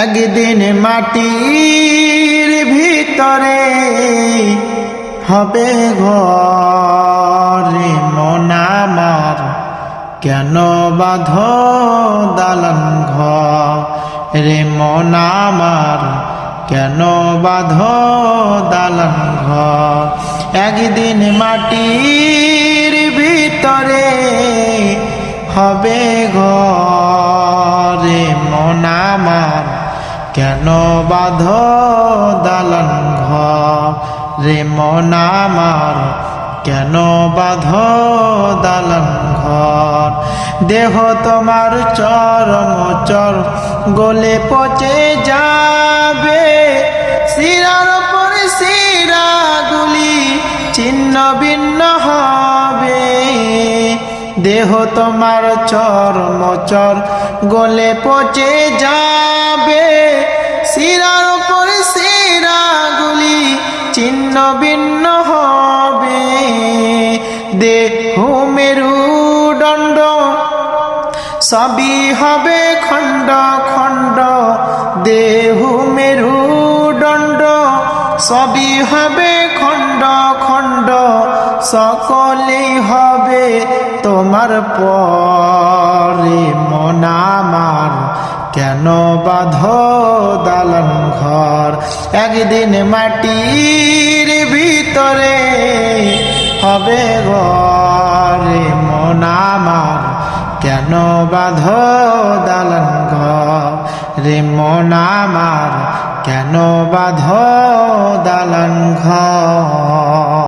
একদিন মাটির ভিতরে হবে ঘরে মন আমার, কেন বাঁধো দালান ঘরে মন আমার, কেন বাঁধো দালান ঘর। একদিন মাটির ভিতরে হবে ঘরে মন আমার, কেন বাঁধো দালান ঘরে মন আমার, কেন বাঁধো দালান ঘর। দেহ তোমার চরমচর গলে পচে যাবে, শিরার পর শিরাগুলি ছিন্ন ভিন্ন হবে। দেহ তোমার চরমচর গলে পচে যাবে, শিরার পর শিরাগুলি ছিন্ন ভিন্ন হবে। দেহ মেরুদণ্ড সবই হবে খণ্ড খণ্ড, দেহ মেরুদণ্ড সবই হবে খণ্ড খণ্ড, সকলেই হবে তোমার পরে মন আমার, কেন বাঁধো দালান ঘর। একদিন মাটির ভিতরে হবে ঘরে মন আমার, কেন বাঁধো দালান ঘরে মন আমার, কেন বাঁধো দালান ঘর।